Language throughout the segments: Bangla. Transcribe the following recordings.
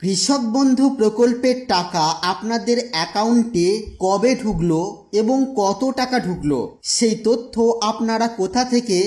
কৃষক বন্ধু প্রকল্পের টাকা আপনাদের অ্যাকাউন্টে কবে ঢুকলো এবং কত টাকা ঢুকলো সেই তথ্য আপনারা কোথা থেকে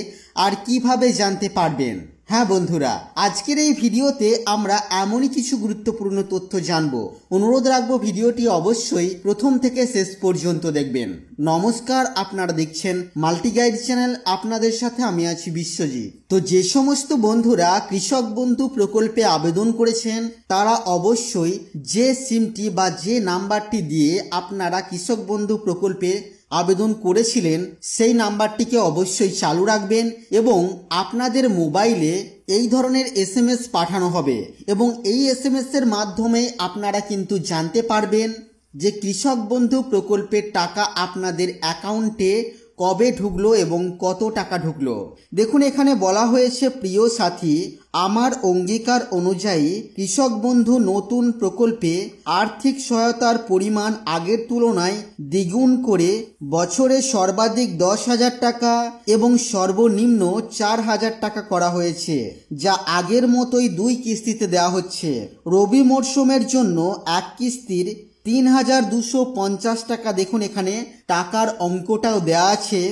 আর কিভাবে জানতে পারবেন। হ্যাঁ বন্ধুরা, আজকের এই ভিডিওতে আমরা এমনই কিছু গুরুত্বপূর্ণ তথ্য জানব। অনুরোধ রাখবো ভিডিওটি অবশ্যই প্রথম থেকে শেষ পর্যন্ত দেখবেন। নমস্কার, আপনারা দেখছেন মাল্টি গাইড চ্যানেল, আপনাদের সাথে আমি আছি বিশ্বজিৎ। তো যে সমস্ত বন্ধুরা কৃষক বন্ধু প্রকল্পে আবেদন করেছেন তারা অবশ্যই যে সিমটি বা যে নাম্বারটি দিয়ে আপনারা কৃষক বন্ধু প্রকল্পে আবেদন করেছিলেন সেই নাম্বারটিকে অবশ্যই চালু রাখবেন এবং আপনাদের মোবাইলে এই ধরনের এসএমএস পাঠানো হবে এবং এই এসএমএসের মাধ্যমে আপনারা কিন্তু জানতে পারবেন যে কৃষক বন্ধু প্রকল্পের টাকা আপনাদের অ্যাকাউন্টে কবে ঢুকলো এবং কত টাকা ঢুকলো। দেখুন, এখানে বলা হয়েছে, প্রিয় সাথী, আমার অঙ্গীকার অনুযায়ী কৃষক বন্ধু নতুন প্রকল্পে আর্থিক সহায়তার পরিমাণ আগের তুলনায় দ্বিগুণ করে বছরে সর্বাধিক 10,000 টাকা এবং সর্বনিম্ন 4,000 টাকা করা হয়েছে, যা আগের মতোই 2 কিস্তিতে দেওয়া হচ্ছে। রবি মরশুমের জন্য এক কিস্তির 3,250 টাকা। দেখুন, এখানে টাকার অঙ্কটাও দেওয়া আছে।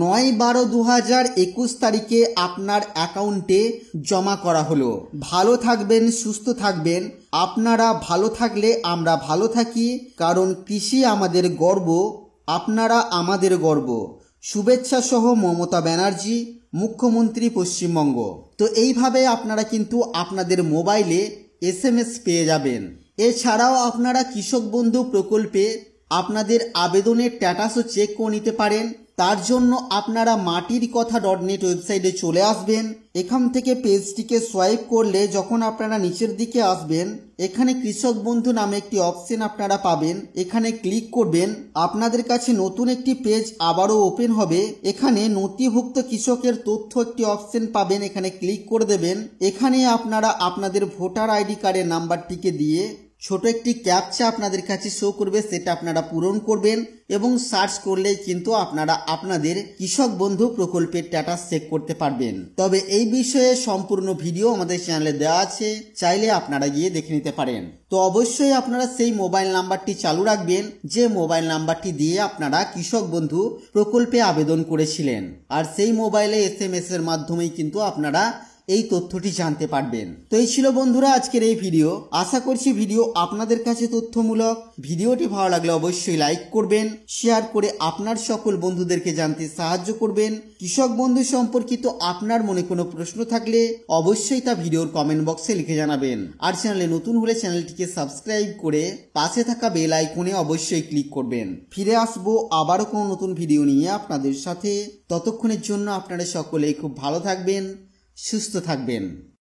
9/12/2021 তারিখে আপনার অ্যাকাউন্টে জমা করা হলো। ভালো থাকবেন, সুস্থ থাকবেন। আপনারা ভালো থাকলে আমরা ভালো থাকি, কারণ কৃষি আমাদের গর্ব, আপনারা আমাদের গর্ব। শুভেচ্ছা সহ মমতা ব্যানার্জি, মুখ্যমন্ত্রী পশ্চিমবঙ্গ। তো এইভাবে আপনারা কিন্তু আপনাদের মোবাইলে এসএমএস পেয়ে যাবেন। এছাড়াও আপনারা কৃষক বন্ধু প্রকল্পে আপনাদের আবেদনের স্ট্যাটাসও চেক করে নিতে পারেন। তার জন্য আপনারা matirkotha.net ওয়েবসাইটে চলে আসবেন। এখান থেকে পেজটিকে সোয়াইপ করলে যখন আপনারা নিচের দিকে আসবেন, এখানে কৃষক বন্ধু নামে একটি অপশন আপনারা পাবেন। এখানে ক্লিক করবেন, আপনাদের কাছে নতুন একটি পেজ আবারও ওপেন হবে। এখানে নথিভুক্ত কৃষকের তথ্য একটি অপশন পাবেন, এখানে ক্লিক করে দেবেন। এখানে আপনারা আপনাদের ভোটার আইডি কার্ডের নাম্বারটিকে দিয়ে ছোট একটি ক্যাপচা আপনাদের কাছে শো করবে, সেটা আপনারা পূরণ করবেন এবং সার্চ করলেই কিন্তু আপনারা আপনাদের কৃষক বন্ধু প্রকল্পের স্ট্যাটাস চেক করতে পারবেন। তবে এই বিষয়ে সম্পূর্ণ ভিডিও আমাদের চ্যানেলে দেওয়া আছে, চাইলে আপনারা গিয়ে দেখে নিতে পারেন। তো অবশ্যই আপনারা সেই মোবাইল নাম্বারটি চালু রাখবেন যে মোবাইল নাম্বারটি দিয়ে আপনারা কৃষক বন্ধু প্রকল্পে আবেদন করেছিলেন, আর সেই মোবাইলে এসএমএস এর মাধ্যমেই কিন্তু আপনারা এই তথ্যটি জানতে পারবেন। তো এই ছিল বন্ধুরা আজকের এই ভিডিও। আশা করছি ভিডিও আপনাদের কাছে তথ্যমূলক। ভিডিওটি ভালো লাগলে অবশ্যই লাইক করবেন, শেয়ার করে আপনার সকল বন্ধুদেরকে জানতে সাহায্য করবেন। কৃষক বন্ধু সম্পর্কিত আপনার মনে কোনো প্রশ্ন থাকলে অবশ্যই তা ভিডিওর কমেন্ট বক্সে লিখে জানাবেন। আর চ্যানেলে নতুন হলে চ্যানেলটিকে সাবস্ক্রাইব করে পাশে থাকা বেল আইকনে অবশ্যই ক্লিক করবেন। ফিরে আসবো আবারও কোনো নতুন ভিডিও নিয়ে আপনাদের সাথে। ততক্ষণের জন্য আপনারা সকলেই খুব ভালো থাকবেন, সুস্থ থাকবেন।